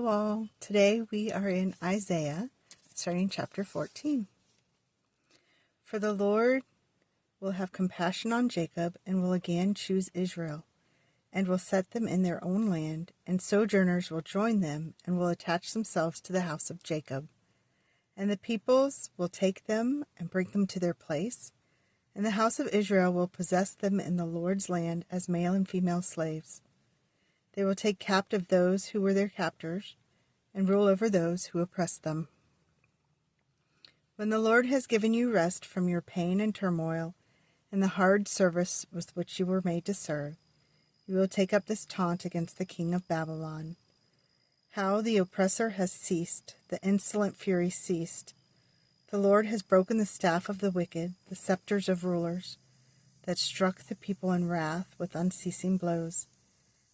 Hello all. Today we are in Isaiah, starting chapter 14. For the Lord will have compassion on Jacob and will again choose Israel, and will set them in their own land, and sojourners will join them and will attach themselves to the house of Jacob. And the peoples will take them and bring them to their place, and the house of Israel will possess them in the Lord's land as male and female slaves. They will take captive those who were their captors, and rule over those who oppressed them. When the Lord has given you rest from your pain and turmoil, and the hard service with which you were made to serve, you will take up this taunt against the king of Babylon. How the oppressor has ceased, the insolent fury ceased. The Lord has broken the staff of the wicked, the scepters of rulers, that struck the people in wrath with unceasing blows,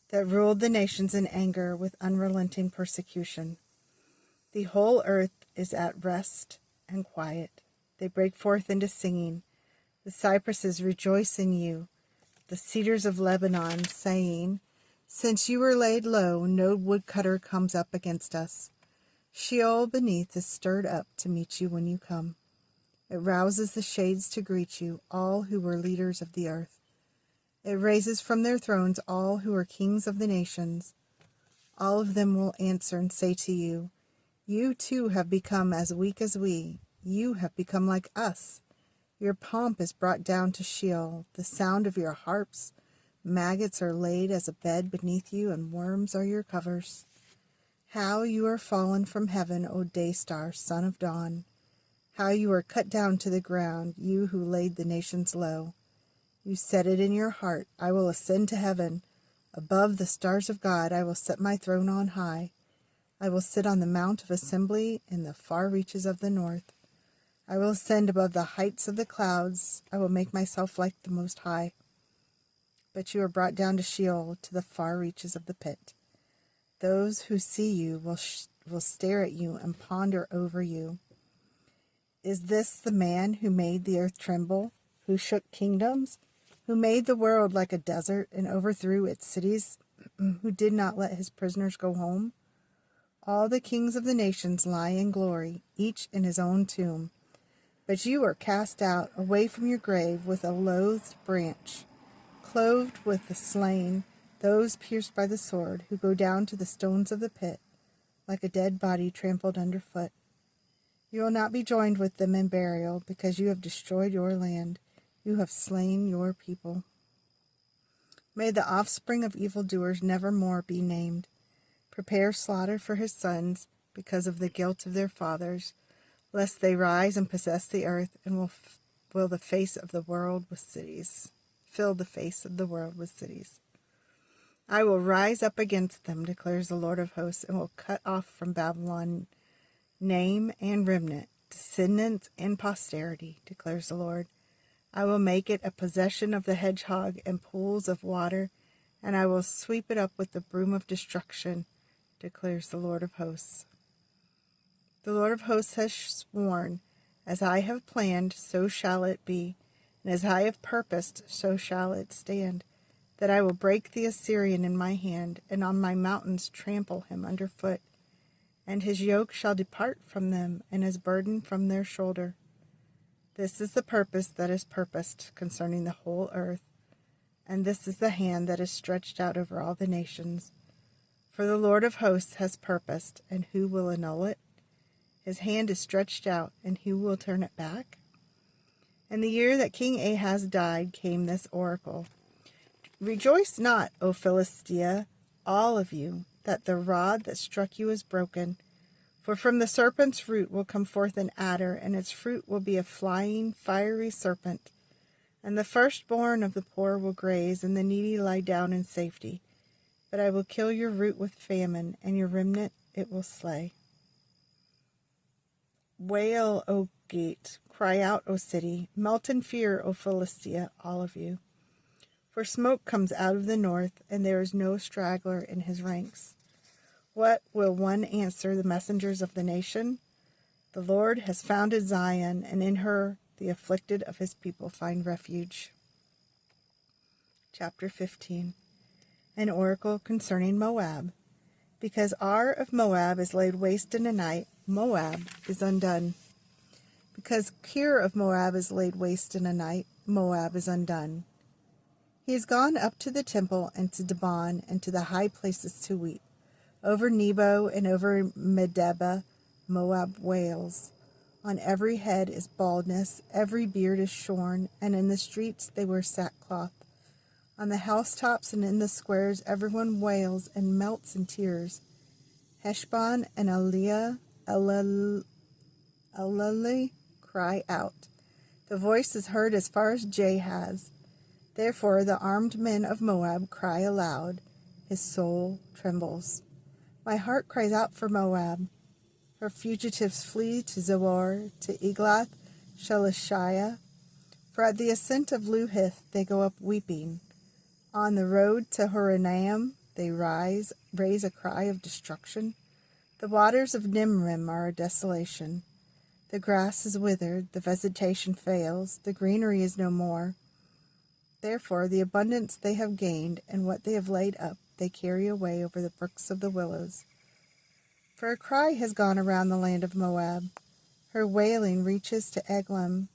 that ruled the nations in anger with unrelenting persecution. The whole earth is at rest and quiet. They break forth into singing. The cypresses rejoice in you, the cedars of Lebanon, saying, Since you were laid low, no woodcutter comes up against us. Sheol beneath is stirred up to meet you when you come. It rouses the shades to greet you, all who were leaders of the earth. It raises from their thrones all who are kings of the nations. All of them will answer and say to you, You too have become as weak as we. You have become like us. Your pomp is brought down to Sheol, the sound of your harps. Maggots are laid as a bed beneath you, and worms are your covers. How you are fallen from heaven, O day star, son of dawn. How you are cut down to the ground, you who laid the nations low. You said it in your heart, I will ascend to heaven. Above the stars of God I will set my throne on high. I will sit on the mount of assembly in the far reaches of the north. I will ascend above the heights of the clouds. I will make myself like the Most High. But you are brought down to Sheol, to the far reaches of the pit. Those who see you will stare at you and ponder over you. Is this the man who made the earth tremble, who shook kingdoms, who made the world like a desert and overthrew its cities, who did not let his prisoners go home? All the kings of the nations lie in glory, each in his own tomb. But you are cast out, away from your grave, with a loathed branch, clothed with the slain, those pierced by the sword, who go down to the stones of the pit, like a dead body trampled underfoot. You will not be joined with them in burial, because you have destroyed your land. You have slain your people. May the offspring of evildoers never more be named. Prepare slaughter for his sons, because of the guilt of their fathers, lest they rise and possess the earth, and will fill the face of the world with cities. I will rise up against them, declares the Lord of hosts, and will cut off from Babylon name and remnant, descendants and posterity, declares the Lord. I will make it a possession of the hedgehog and pools of water, and I will sweep it up with the broom of destruction, declares the Lord of hosts. The Lord of hosts has sworn, as I have planned, so shall it be, and as I have purposed, so shall it stand, that I will break the Assyrian in my hand, and on my mountains trample him underfoot, and his yoke shall depart from them, and his burden from their shoulder. This is the purpose that is purposed concerning the whole earth, and this is the hand that is stretched out over all the nations. For the Lord of hosts has purposed, and who will annul it? His hand is stretched out, and who will turn it back? In the year that King Ahaz died came this oracle. Rejoice not, O Philistia, all of you, that the rod that struck you is broken. For from the serpent's root will come forth an adder, and its fruit will be a flying, fiery serpent. And the firstborn of the poor will graze, and the needy lie down in safety. But I will kill your root with famine, and your remnant it will slay. Wail, O gate, cry out, O city, melt in fear, O Philistia, all of you. For smoke comes out of the north, and there is no straggler in his ranks. What will one answer the messengers of the nation? The Lord has founded Zion, and in her the afflicted of his people find refuge. Chapter 15. An oracle concerning Moab. Because Ar of Moab is laid waste in a night, Moab is undone. Because Kir of Moab is laid waste in a night, Moab is undone. He is gone up to the temple and to Dibon and to the high places to weep. Over Nebo and over Medeba, Moab wails. On every head is baldness, every beard is shorn, and in the streets they wear sackcloth. On the housetops and in the squares everyone wails and melts in tears. Heshbon and Elealeh cry out. The voice is heard as far as Jahaz. Therefore the armed men of Moab cry aloud. His soul trembles. My heart cries out for Moab. Her fugitives flee to Zoar, to Eglath, Shelishiah. For at the ascent of Luhith they go up weeping. On the road to Horonaim they raise a cry of destruction. The waters of Nimrim are a desolation. The grass is withered, the vegetation fails, the greenery is no more. Therefore the abundance they have gained and what they have laid up they carry away over the brooks of the willows. For a cry has gone around the land of Moab. Her wailing reaches to Eglam.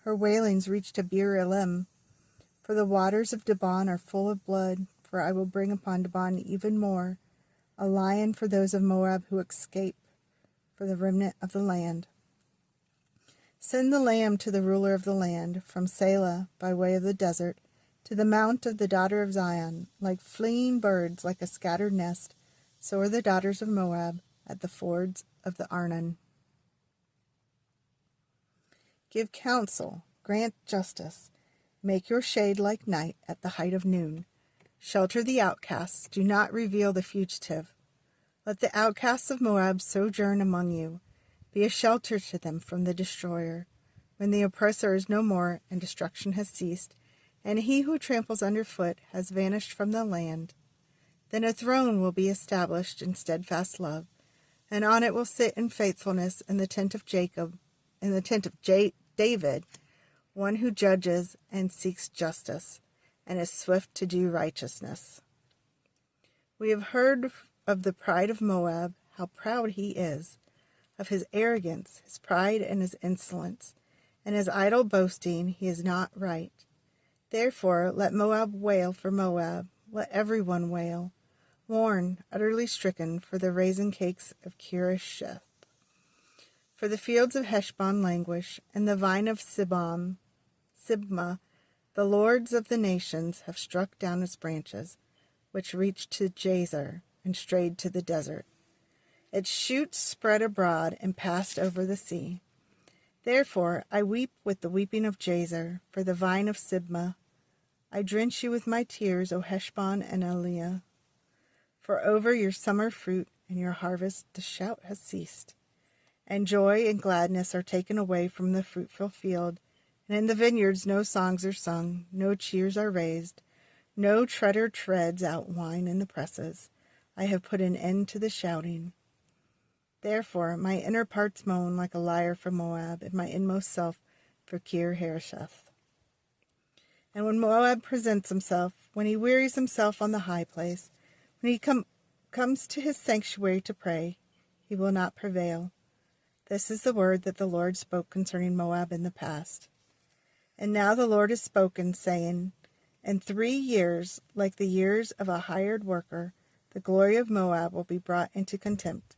Her wailings reach to Bir Elim. For the waters of Dibon are full of blood, for I will bring upon Dibon even more, a lion for those of Moab who escape, for the remnant of the land. Send the lamb to the ruler of the land, from Selah, by way of the desert, to the mount of the daughter of Zion. Like fleeing birds, like a scattered nest, so are the daughters of Moab at the fords of the Arnon. Give counsel, grant justice. Make your shade like night at the height of noon. Shelter the outcasts, do not reveal the fugitive. Let the outcasts of Moab sojourn among you. Be a shelter to them from the destroyer, when the oppressor is no more and destruction has ceased, and he who tramples underfoot has vanished from the land. Then a throne will be established in steadfast love, and on it will sit in faithfulness in the tent of Jacob, in the tent of David, one who judges and seeks justice, and is swift to do righteousness. We have heard of the pride of Moab, how proud he is, of his arrogance, his pride, and his insolence, and his idle boasting. He is not right. Therefore let Moab wail for Moab, let everyone wail. Mourn, utterly stricken, for the raisin cakes of Kirisheth. For the fields of Heshbon languish, and the vine of Sibmah, the lords of the nations have struck down its branches, which reached to Jazer, and strayed to the desert. Its shoots spread abroad and passed over the sea. Therefore I weep with the weeping of Jazer, for the vine of Sibmah. I drench you with my tears, O Heshbon and Eliah. For over your summer fruit and your harvest the shout has ceased, and joy and gladness are taken away from the fruitful field, and in the vineyards no songs are sung, no cheers are raised, no treader treads out wine in the presses. I have put an end to the shouting. Therefore my inner parts moan like a lyre for Moab, and my inmost self for Kir-Hareseth. And when Moab presents himself, when he wearies himself on the high place, when he comes to his sanctuary to pray, he will not prevail. This is the word that the Lord spoke concerning Moab in the past. And now the Lord has spoken, saying, in 3 years, like the years of a hired worker, the glory of Moab will be brought into contempt,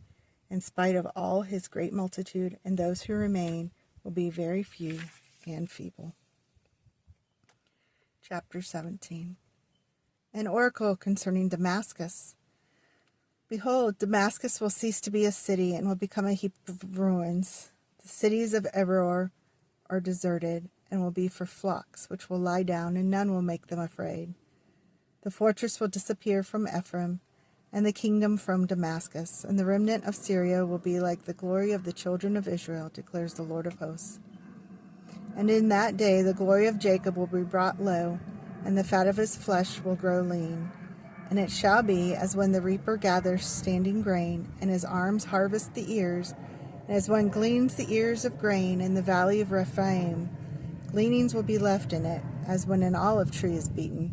in spite of all his great multitude, and those who remain will be very few and feeble. Chapter 17. An oracle concerning Damascus. Behold, Damascus will cease to be a city and will become a heap of ruins. The cities of Eror are deserted and will be for flocks, which will lie down, and none will make them afraid. The fortress will disappear from Ephraim, and the kingdom from Damascus, and the remnant of Syria will be like the glory of the children of Israel, declares the Lord of hosts. And in that day the glory of Jacob will be brought low, and the fat of his flesh will grow lean. And it shall be, as when the reaper gathers standing grain, and his arms harvest the ears, and as one gleans the ears of grain in the valley of Rephaim, gleanings will be left in it, as when an olive tree is beaten.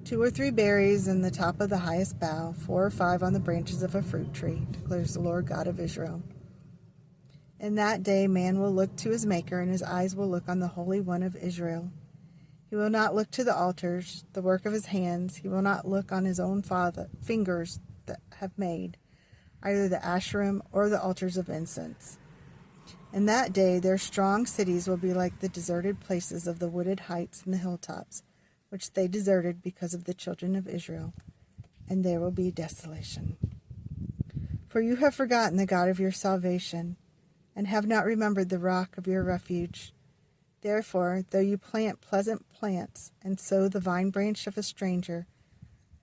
2 or 3 berries in the top of the highest bough, 4 or 5 on the branches of a fruit tree, declares the Lord God of Israel. In that day man will look to his Maker, and his eyes will look on the Holy One of Israel. He will not look to the altars, the work of his hands. He will not look on his own fingers that have made, either the Asherim or the altars of incense. In that day their strong cities will be like the deserted places of the wooded heights and the hilltops, which they deserted because of the children of Israel, and there will be desolation. For you have forgotten the God of your salvation, and have not remembered the rock of your refuge. Therefore, though you plant pleasant plants, and sow the vine branch of a stranger,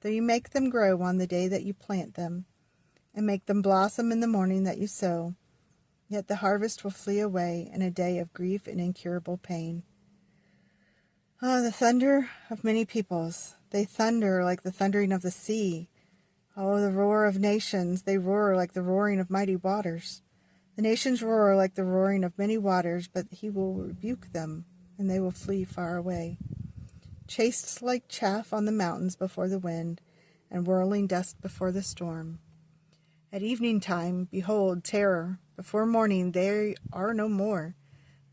though you make them grow on the day that you plant them, and make them blossom in the morning that you sow, yet the harvest will flee away in a day of grief and incurable pain. Oh, the thunder of many peoples. They thunder like the thundering of the sea. Oh, the roar of nations. They roar like the roaring of mighty waters. The nations roar like the roaring of many waters, but he will rebuke them, and they will flee far away. Chased like chaff on the mountains before the wind, and whirling dust before the storm. At evening time, behold, terror. Before morning, they are no more.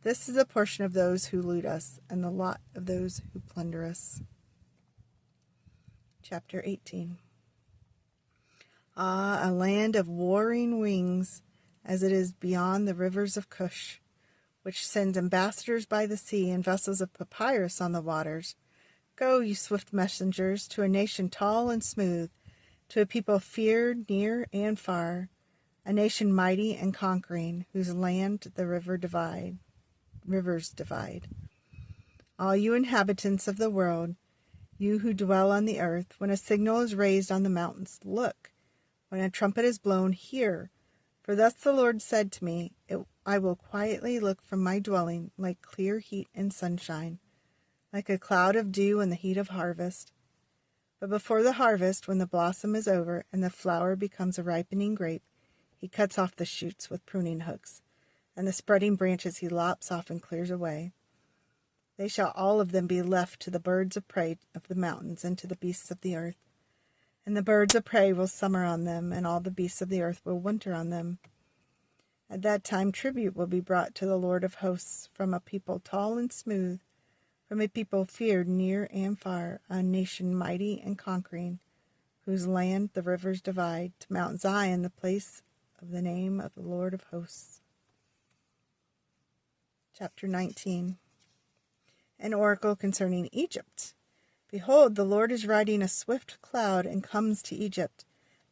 This is the portion of those who loot us, and the lot of those who plunder us. Chapter 18. Ah, a land of warring wings, as it is beyond the rivers of Cush, which sends ambassadors by the sea and vessels of papyrus on the waters. Go, you swift messengers, to a nation tall and smooth, to a people feared near and far, a nation mighty and conquering, whose land the rivers divide. All you inhabitants of the world, you who dwell on the earth, when a signal is raised on the mountains, look. When a trumpet is blown, hear. For thus the Lord said to me, I will quietly look from my dwelling like clear heat and sunshine, like a cloud of dew in the heat of harvest. But before the harvest, when the blossom is over and the flower becomes a ripening grape, he cuts off the shoots with pruning hooks, and the spreading branches he lops off and clears away. They shall all of them be left to the birds of prey of the mountains and to the beasts of the earth. And the birds of prey will summer on them, and all the beasts of the earth will winter on them. At that time tribute will be brought to the Lord of hosts from a people tall and smooth, from a people feared near and far, a nation mighty and conquering, whose land the rivers divide, to Mount Zion, the place of the name of the Lord of hosts. Chapter 19. An oracle concerning Egypt. Behold, the Lord is riding a swift cloud and comes to Egypt,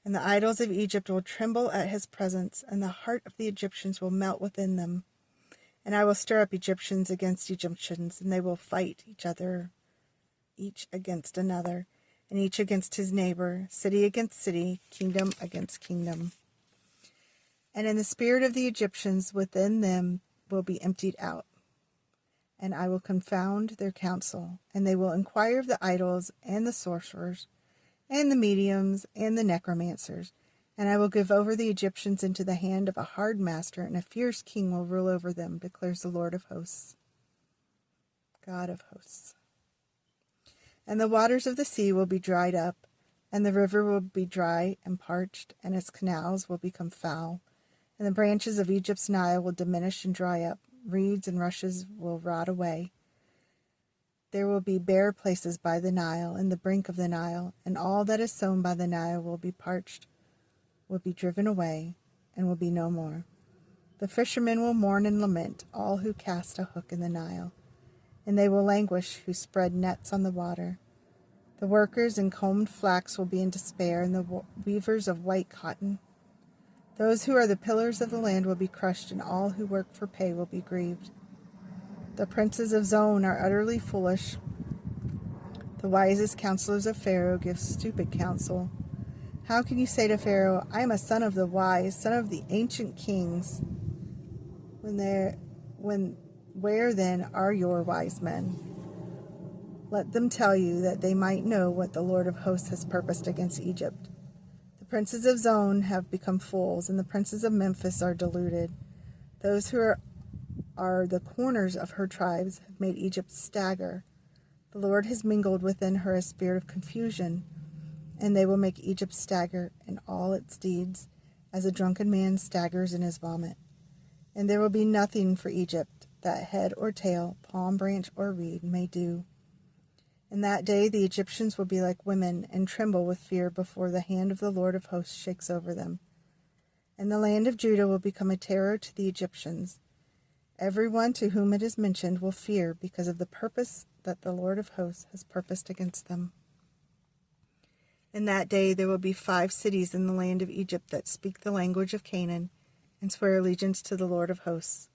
and the idols of Egypt will tremble at his presence, and the heart of the Egyptians will melt within them. And I will stir up Egyptians against Egyptians, and they will fight each other, each against another, and each against his neighbor, city against city, kingdom against kingdom. And in the spirit of the Egyptians within them will be emptied out. And I will confound their counsel, and they will inquire of the idols and the sorcerers, and the mediums and the necromancers, and I will give over the Egyptians into the hand of a hard master, and a fierce king will rule over them, declares the Lord of hosts, God of hosts. And the waters of the sea will be dried up, and the river will be dry and parched, and its canals will become foul, and the branches of Egypt's Nile will diminish and dry up. Reeds and rushes will rot away. There will be bare places by the Nile, and the brink of the Nile, and all that is sown by the Nile will be parched, will be driven away, and will be no more. The fishermen will mourn and lament, all who cast a hook in the Nile, and they will languish who spread nets on the water. The workers in combed flax will be in despair, and the weavers of white cotton. Those who are the pillars of the land will be crushed, and all who work for pay will be grieved. The princes of Zon are utterly foolish. The wisest counselors of Pharaoh give stupid counsel. How can you say to Pharaoh, I am a son of the wise, son of the ancient kings? Where then are your wise men? Let them tell you, that they might know what the Lord of hosts has purposed against Egypt. The princes of Zon have become fools, and the princes of Memphis are deluded. Those who are the corners of her tribes have made Egypt stagger. The Lord has mingled within her a spirit of confusion, and they will make Egypt stagger in all its deeds, as a drunken man staggers in his vomit. And there will be nothing for Egypt that head or tail, palm branch or reed may do. In that day the Egyptians will be like women, and tremble with fear before the hand of the Lord of hosts shakes over them. And the land of Judah will become a terror to the Egyptians. Everyone to whom it is mentioned will fear because of the purpose that the Lord of hosts has purposed against them. In that day there will be 5 cities in the land of Egypt that speak the language of Canaan and swear allegiance to the Lord of hosts.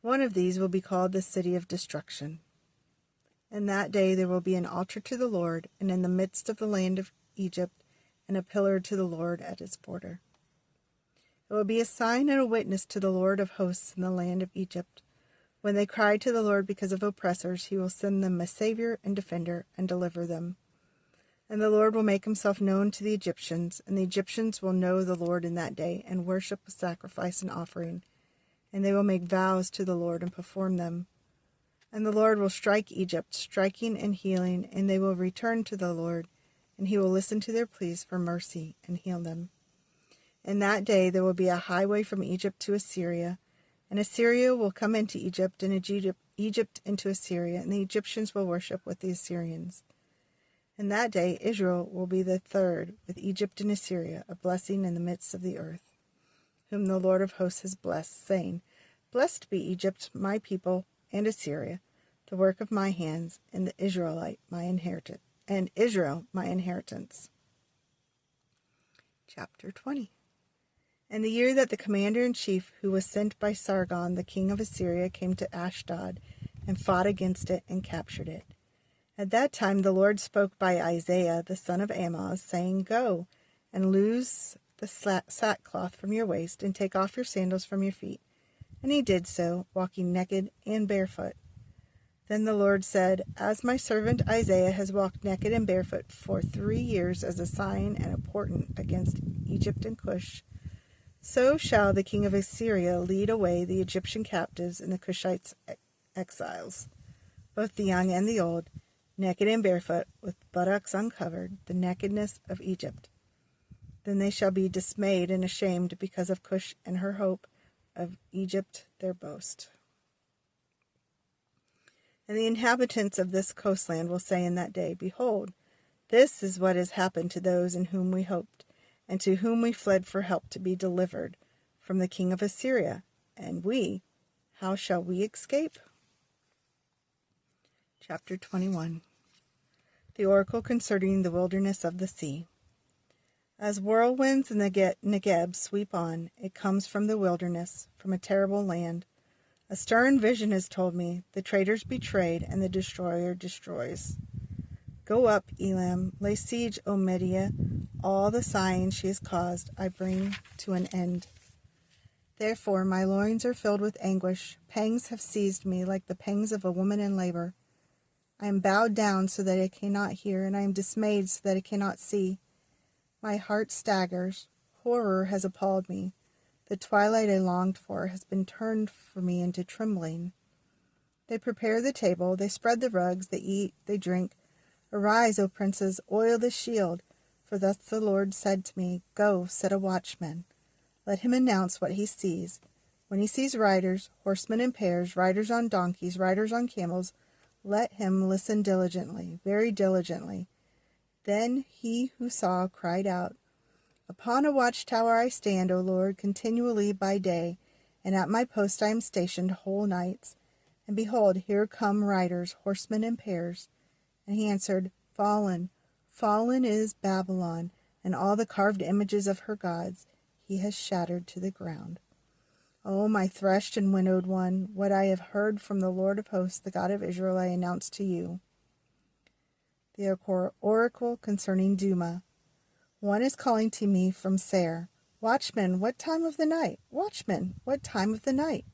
One of these will be called the city of destruction. In that day there will be an altar to the Lord, and in the midst of the land of Egypt, and a pillar to the Lord at its border. It will be a sign and a witness to the Lord of hosts in the land of Egypt. When they cry to the Lord because of oppressors, he will send them a Savior and defender and deliver them. And the Lord will make himself known to the Egyptians, and the Egyptians will know the Lord in that day, and worship with sacrifice and offering. And they will make vows to the Lord and perform them. And the Lord will strike Egypt, striking and healing, and they will return to the Lord, and he will listen to their pleas for mercy and heal them. In that day there will be a highway from Egypt to Assyria, and Assyria will come into Egypt, and Egypt into Assyria, and the Egyptians will worship with the Assyrians. In that day Israel will be the third, with Egypt and Assyria, a blessing in the midst of the earth, whom the Lord of hosts has blessed, saying, Blessed be Egypt, my people, and Assyria, the work of my hands, and the Israelite, my inheritance, and Israel, my inheritance. Chapter 20. And the year that the commander-in-chief, who was sent by Sargon, the king of Assyria, came to Ashdod, and fought against it, and captured it. At that time the Lord spoke by Isaiah, the son of Amoz, saying, Go, and loose the sackcloth from your waist, and take off your sandals from your feet. And he did so, walking naked and barefoot. Then the Lord said, As my servant Isaiah has walked naked and barefoot for 3 years as a sign and a portent against Egypt and Cush, so shall the king of Assyria lead away the Egyptian captives and the Cushites exiles, both the young and the old, naked and barefoot, with buttocks uncovered, the nakedness of Egypt. Then they shall be dismayed and ashamed because of Cush and her hope, of Egypt their boast. And the inhabitants of this coastland will say in that day, Behold, this is what has happened to those in whom we hoped, and to whom we fled for help to be delivered from the king of Assyria. And we, how shall we escape? Chapter 21. The oracle concerning the wilderness of the sea. As whirlwinds in the Negeb sweep on, it comes from the wilderness, from a terrible land. A stern vision has told me, the traitors betrayed, and the destroyer destroys. Go up, Elam, lay siege, O Media. All the sighing she has caused, I bring to an end. Therefore my loins are filled with anguish. Pangs have seized me like the pangs of a woman in labor. I am bowed down so that I cannot hear, and I am dismayed so that I cannot see. My heart staggers. Horror has appalled me. The twilight I longed for has been turned for me into trembling. They prepare the table, they spread the rugs, they eat, they drink. Arise, O princes, oil the shield. For thus the Lord said to me, Go, set a watchman. Let him announce what he sees. When he sees riders, horsemen in pairs, riders on donkeys, riders on camels, let him listen diligently, very diligently. Then he who saw cried out, Upon a watchtower I stand, O Lord, continually by day, and at my post I am stationed whole nights. And behold, here come riders, horsemen in pairs. And he answered, Fallen, fallen is Babylon, and all the carved images of her gods he has shattered to the ground. O my threshed and winnowed one, what I have heard from the Lord of hosts, the God of Israel, I announce to you. The oracle concerning Duma. One is calling to me from Seir, Watchman, what time of the night? Watchman, what time of the night?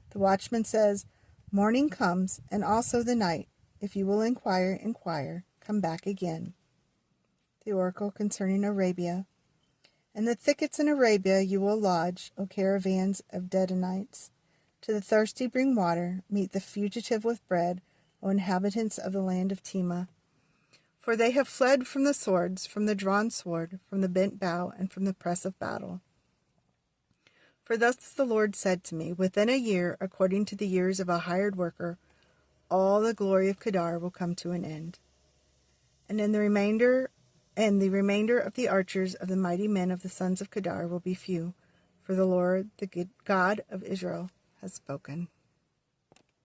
The watchman says, Morning comes, and also the night. If you will inquire, inquire. Come back again. The oracle concerning Arabia. In the thickets in Arabia you will lodge, O caravans of Dedanites. To the thirsty bring water, meet the fugitive with bread, O inhabitants of the land of Tema. For they have fled from the swords, from the drawn sword, from the bent bow, and from the press of battle. For thus the Lord said to me, within a year, according to the years of a hired worker, all the glory of Kedar will come to an end. And the remainder of the archers of the mighty men of the sons of Kedar will be few, for the Lord, the God of Israel, has spoken.